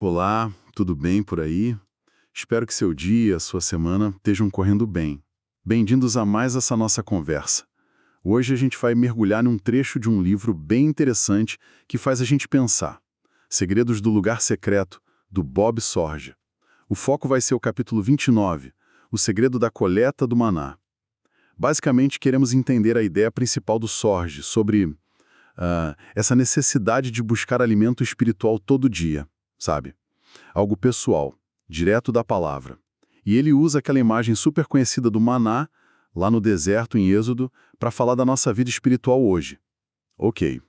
Olá, tudo bem por aí? Espero que seu dia, sua semana estejam correndo bem. Bem-vindos a mais essa nossa conversa. Hoje a gente vai mergulhar num trecho de um livro bem interessante que faz a gente pensar. Segredos do Lugar Secreto, do Bob Sorge. O foco vai ser o capítulo 29, O Segredo da Coleta do Maná. Basicamente, queremos entender a ideia principal do Sorge sobre essa necessidade de buscar alimento espiritual todo dia, sabe? Algo pessoal, direto da palavra. E ele usa aquela imagem super conhecida do maná, lá no deserto, em Êxodo, para falar da nossa vida espiritual hoje. Ok,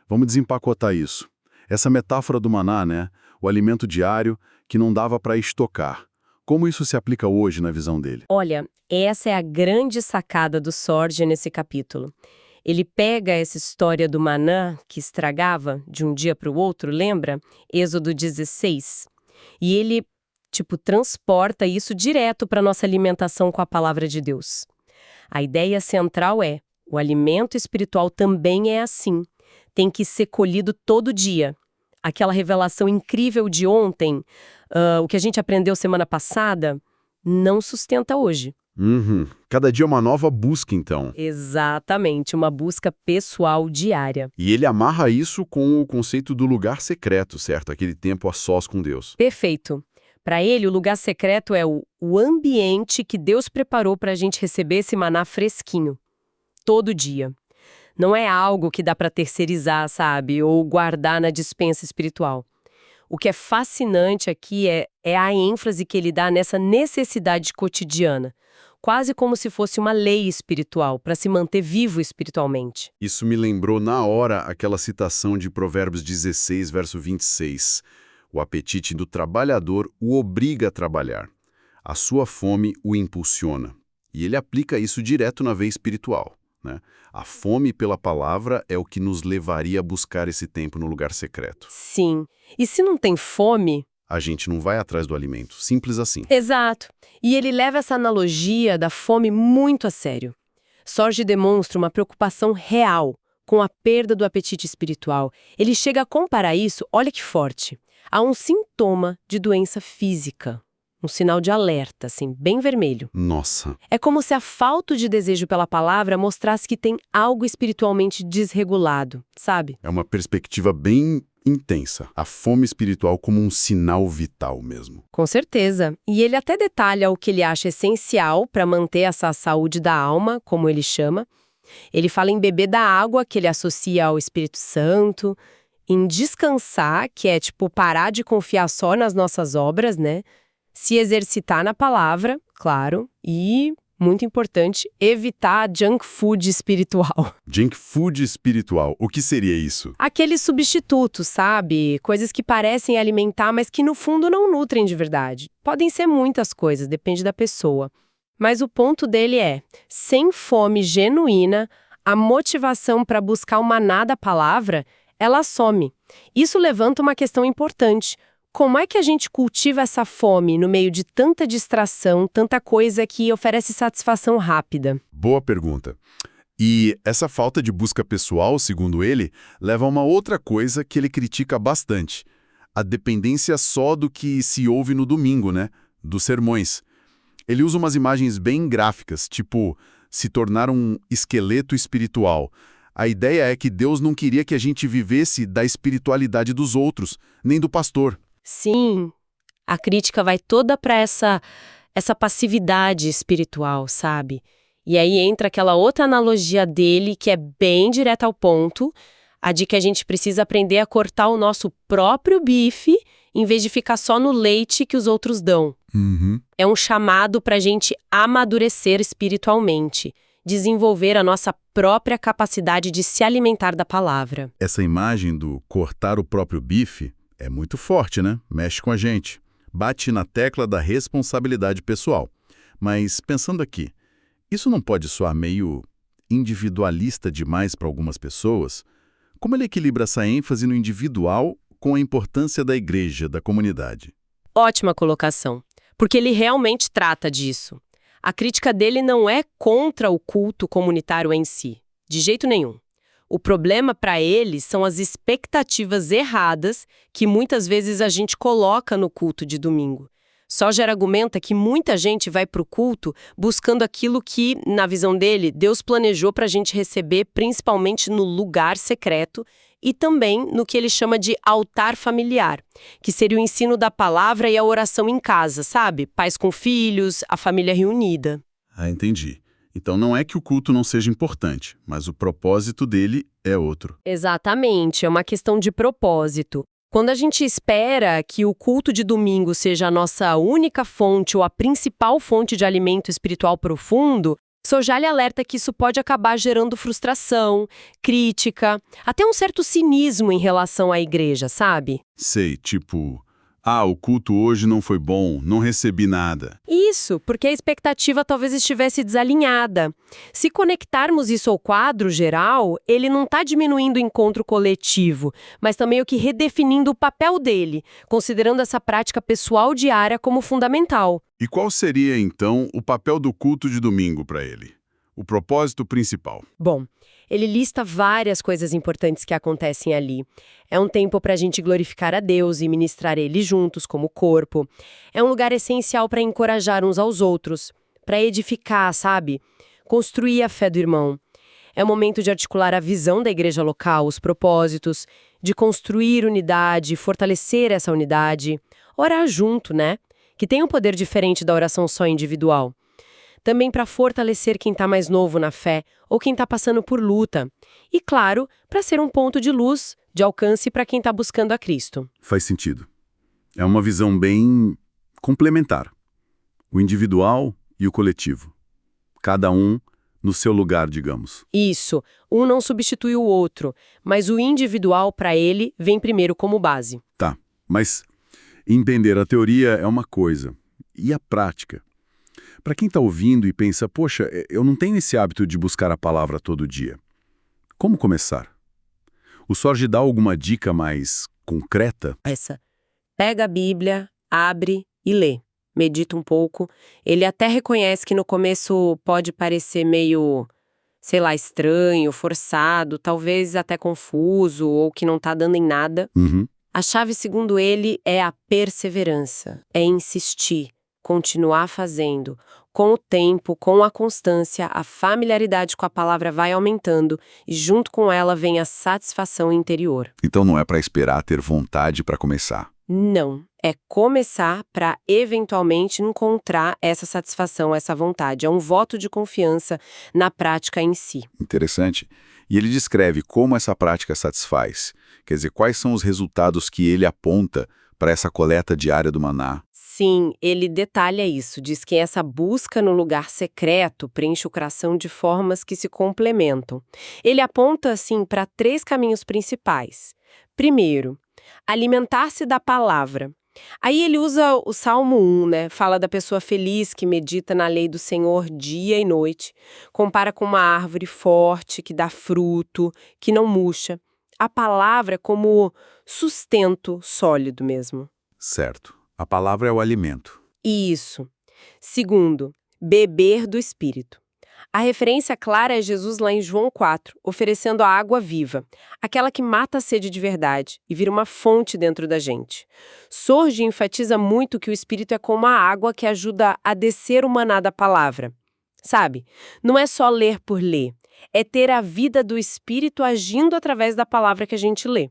vamos desempacotar isso. Essa metáfora do maná, né? O alimento diário que não dava para estocar. Como isso se aplica hoje na visão dele? Olha, essa é a grande sacada do Sorge nesse capítulo. Ele pega essa história do manã que estragava de um dia para o outro, lembra? Êxodo 16. E ele, transporta isso direto para a nossa alimentação com a palavra de Deus. A ideia central é: o alimento espiritual também é assim. Tem que ser colhido todo dia. Aquela revelação incrível de ontem, o que a gente aprendeu semana passada, não sustenta hoje. Cada dia uma nova busca, então. Exatamente, uma busca pessoal diária. E ele amarra isso com o conceito do lugar secreto, certo? Aquele tempo a sós com Deus. Perfeito. Para ele, o lugar secreto é o ambiente que Deus preparou para a gente receber esse maná fresquinho, todo dia. Não é algo que dá para terceirizar, sabe? Ou guardar na despensa espiritual. O que é fascinante aqui é a ênfase que ele dá nessa necessidade cotidiana, quase como se fosse uma lei espiritual para se manter vivo espiritualmente. Isso me lembrou na hora aquela citação de Provérbios 16, verso 26. O apetite do trabalhador o obriga a trabalhar. A sua fome o impulsiona. E ele aplica isso direto na veia espiritual, né? A fome pela palavra é o que nos levaria a buscar esse tempo no lugar secreto. Sim. E se não tem fome? A gente não vai atrás do alimento, simples assim. Exato. E ele leva essa analogia da fome muito a sério. Sorge demonstra uma preocupação real com a perda do apetite espiritual. Ele chega a comparar isso, olha que forte, a um sintoma de doença física. Um sinal de alerta, assim, bem vermelho. Nossa, É como se a falta de desejo pela palavra mostrasse que tem algo espiritualmente desregulado, sabe? é uma perspectiva bem intensa. A fome espiritual como um sinal vital mesmo. Com certeza. E ele até detalha o que ele acha essencial para manter essa saúde da alma, como ele chama. Ele fala em beber da água, que ele associa ao Espírito Santo, em descansar, que é parar de confiar só nas nossas obras, né? Se exercitar na palavra, claro, e, muito importante, evitar junk food espiritual. Junk food espiritual, o que seria isso? Aqueles substitutos, sabe? Coisas que parecem alimentar, mas que no fundo não nutrem de verdade. Podem ser muitas coisas, depende da pessoa. Mas o ponto dele é, sem fome genuína, a motivação para buscar o maná da palavra, ela some. Isso levanta uma questão importante. Como é que a gente cultiva essa fome no meio de tanta distração, tanta coisa que oferece satisfação rápida? Boa pergunta. E essa falta de busca pessoal, segundo ele, leva a uma outra coisa que ele critica bastante. A dependência só do que se ouve no domingo, né? Dos sermões. Ele usa umas imagens bem gráficas, tipo se tornar um esqueleto espiritual. A ideia é que Deus não queria que a gente vivesse da espiritualidade dos outros, nem do pastor. Sim, a crítica vai toda para essa passividade espiritual, sabe? E aí entra aquela outra analogia dele, que é bem direta ao ponto, a de que a gente precisa aprender a cortar o nosso próprio bife, em vez de ficar só no leite que os outros dão. É um chamado para a gente amadurecer espiritualmente, desenvolver a nossa própria capacidade de se alimentar da palavra. Essa imagem do cortar o próprio bife é muito forte, né? Mexe com a gente. Bate na tecla da responsabilidade pessoal. Mas pensando aqui, isso não pode soar meio individualista demais para algumas pessoas? Como ele equilibra essa ênfase no individual com a importância da igreja, da comunidade? Ótima colocação, porque ele realmente trata disso. A crítica dele não é contra o culto comunitário em si, de jeito nenhum. O problema para ele são as expectativas erradas que muitas vezes a gente coloca no culto de domingo. Sojer argumenta que muita gente vai para o culto buscando aquilo que, na visão dele, Deus planejou para a gente receber, principalmente no lugar secreto e também no que ele chama de altar familiar, que seria o ensino da palavra e a oração em casa, sabe? Pais com filhos, a família reunida. Ah, entendi. Então não é que o culto não seja importante, mas o propósito dele é outro. Exatamente, é uma questão de propósito. Quando a gente espera que o culto de domingo seja a nossa única fonte ou a principal fonte de alimento espiritual profundo, Sojali alerta que isso pode acabar gerando frustração, crítica, até um certo cinismo em relação à igreja, sabe? Sei, tipo, o culto hoje não foi bom, não recebi nada. Isso, porque a expectativa talvez estivesse desalinhada. Se conectarmos isso ao quadro geral, ele não está diminuindo o encontro coletivo, mas também o que redefinindo o papel dele, considerando essa prática pessoal diária como fundamental. E qual seria, então, o papel do culto de domingo para ele? O propósito principal? Bom, ele lista várias coisas importantes que acontecem ali. É um tempo para a gente glorificar a Deus e ministrar Ele juntos como corpo. É um lugar essencial para encorajar uns aos outros, para edificar, sabe? Construir a fé do irmão. É o momento de articular a visão da igreja local, os propósitos, de construir unidade, fortalecer essa unidade. Orar junto, né? Que tem um poder diferente da oração só individual. Também para fortalecer quem está mais novo na fé ou quem está passando por luta. E, claro, para ser um ponto de luz, de alcance para quem está buscando a Cristo. Faz sentido. É uma visão bem complementar. O individual e o coletivo. Cada um no seu lugar, digamos. Isso. Um não substitui o outro, mas o individual, para ele, vem primeiro como base. Tá, mas entender a teoria é uma coisa. E a prática? Para quem está ouvindo e pensa, poxa, eu não tenho esse hábito de buscar a palavra todo dia. Como começar? O Sorge dá alguma dica mais concreta? Pega a Bíblia, abre e lê. Medita um pouco. Ele até reconhece que no começo pode parecer meio, sei lá, estranho, forçado, talvez até confuso ou que não está dando em nada. A chave, segundo ele, é a perseverança. É insistir. Continuar fazendo. Com o tempo, com a constância, a familiaridade com a palavra vai aumentando e junto com ela vem a satisfação interior. Então não é para esperar ter vontade para começar. Não, é começar para eventualmente encontrar essa satisfação, essa vontade. É um voto de confiança na prática em si. Interessante. E ele descreve como essa prática satisfaz. Quer dizer, quais são os resultados que ele aponta para essa coleta diária do maná? Sim, ele detalha isso. Diz que essa busca no lugar secreto preenche o coração de formas que se complementam. Ele aponta, assim, para 3 caminhos principais. Primeiro, alimentar-se da palavra. Aí ele usa o Salmo 1, né? Fala da pessoa feliz que medita na lei do Senhor dia e noite. Compara com uma árvore forte, que dá fruto, que não murcha. A palavra é como sustento sólido mesmo. Certo. A palavra é o alimento. Isso. Segundo, beber do Espírito. A referência clara é Jesus lá em João 4, oferecendo a água viva, aquela que mata a sede de verdade e vira uma fonte dentro da gente. Sorge enfatiza muito que o Espírito é como a água que ajuda a descer o maná da palavra. Sabe? Não é só ler por ler, é ter a vida do Espírito agindo através da palavra que a gente lê.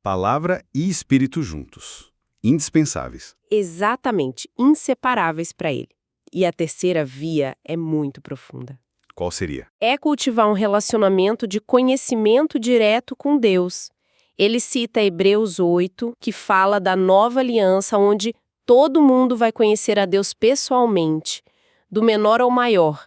Palavra e Espírito juntos. Indispensáveis. Exatamente, inseparáveis para ele. E a terceira via é muito profunda. Qual seria? É cultivar um relacionamento de conhecimento direto com Deus. Ele cita Hebreus 8, que fala da nova aliança onde todo mundo vai conhecer a Deus pessoalmente, do menor ao maior,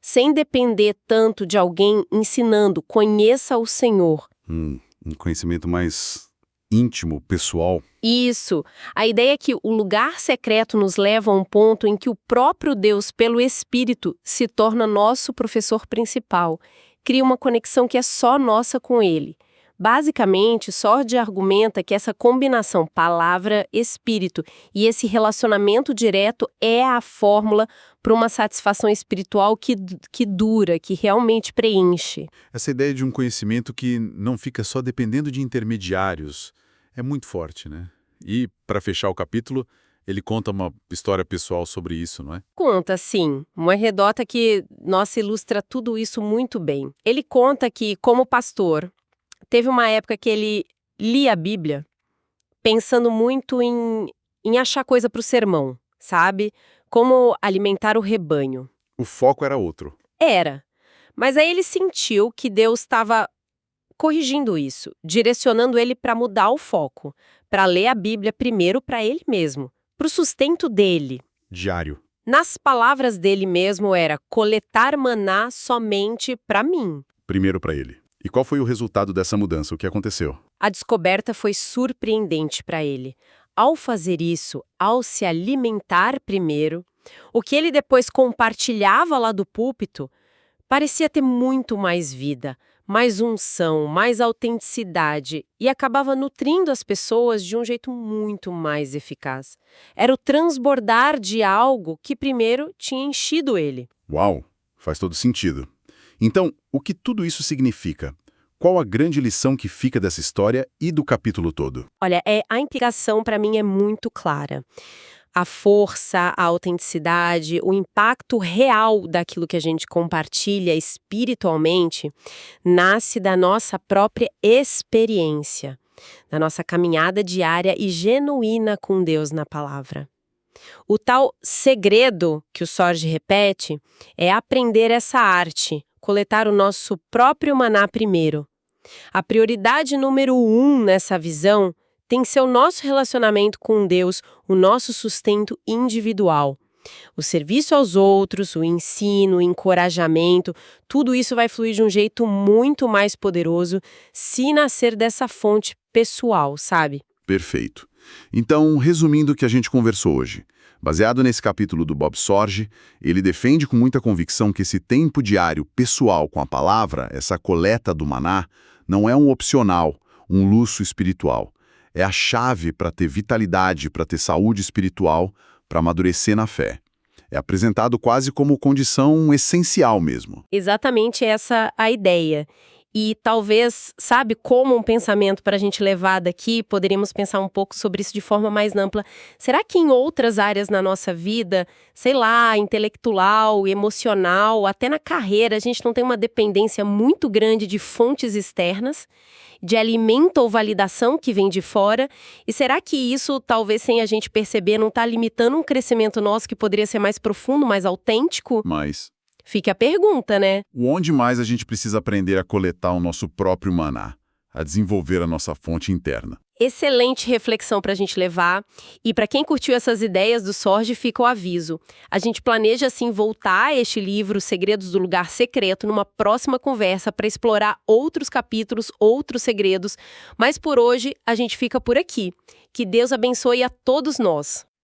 sem depender tanto de alguém ensinando, conheça o Senhor. Um conhecimento mais íntimo, pessoal. Isso. A ideia é que o lugar secreto nos leva a um ponto em que o próprio Deus, pelo Espírito, se torna nosso professor principal. Cria uma conexão que é só nossa com Ele. Basicamente, Sorge argumenta que essa combinação palavra-espírito e esse relacionamento direto é a fórmula para uma satisfação espiritual que dura, que realmente preenche. Essa ideia de um conhecimento que não fica só dependendo de intermediários é muito forte, né? E, para fechar o capítulo, ele conta uma história pessoal sobre isso, não é? Conta, sim. Uma anedota que, nossa, ilustra tudo isso muito bem. Ele conta que, como pastor, teve uma época que ele lia a Bíblia pensando muito em achar coisa para o sermão, sabe? Como alimentar o rebanho. O foco era outro. Era. Mas aí ele sentiu que Deus estava corrigindo isso, direcionando ele para mudar o foco, para ler a Bíblia primeiro para ele mesmo, para o sustento dele. Diário. Nas palavras dele mesmo era coletar maná somente para mim. Primeiro para ele. E qual foi o resultado dessa mudança? O que aconteceu? A descoberta foi surpreendente para ele. Ao fazer isso, ao se alimentar primeiro, o que ele depois compartilhava lá do púlpito parecia ter muito mais vida, mais unção, mais autenticidade e acabava nutrindo as pessoas de um jeito muito mais eficaz. Era o transbordar de algo que primeiro tinha enchido ele. Uau! Faz todo sentido. Então, o que tudo isso significa? Qual a grande lição que fica dessa história e do capítulo todo? Olha, a implicação para mim é muito clara. A força, a autenticidade, o impacto real daquilo que a gente compartilha espiritualmente nasce da nossa própria experiência, da nossa caminhada diária e genuína com Deus na palavra. O tal segredo que o Sorge repete é aprender essa arte, coletar o nosso próprio maná primeiro. A prioridade número 1 nessa visão tem que ser o nosso relacionamento com Deus, o nosso sustento individual. O serviço aos outros, o ensino, o encorajamento, tudo isso vai fluir de um jeito muito mais poderoso se nascer dessa fonte pessoal, sabe? Perfeito. Então, resumindo o que a gente conversou hoje. Baseado nesse capítulo do Bob Sorge, ele defende com muita convicção que esse tempo diário pessoal com a palavra, essa coleta do maná, não é um opcional, um luxo espiritual. É a chave para ter vitalidade, para ter saúde espiritual, para amadurecer na fé. É apresentado quase como condição essencial mesmo. Exatamente essa a ideia. E talvez, sabe, como um pensamento para a gente levar daqui, poderíamos pensar um pouco sobre isso de forma mais ampla. Será que em outras áreas na nossa vida, sei lá, intelectual, emocional, até na carreira, a gente não tem uma dependência muito grande de fontes externas, de alimento ou validação que vem de fora? E será que isso, talvez sem a gente perceber, não está limitando um crescimento nosso que poderia ser mais profundo, mais autêntico? Mas Fica a pergunta, né? onde mais a gente precisa aprender a coletar o nosso próprio maná, a desenvolver a nossa fonte interna? Excelente reflexão para a gente levar. E para quem curtiu essas ideias do Sorge, fica o aviso. A gente planeja, assim, voltar a este livro, Segredos do Lugar Secreto, numa próxima conversa para explorar outros capítulos, outros segredos. Mas por hoje, a gente fica por aqui. Que Deus abençoe a todos nós.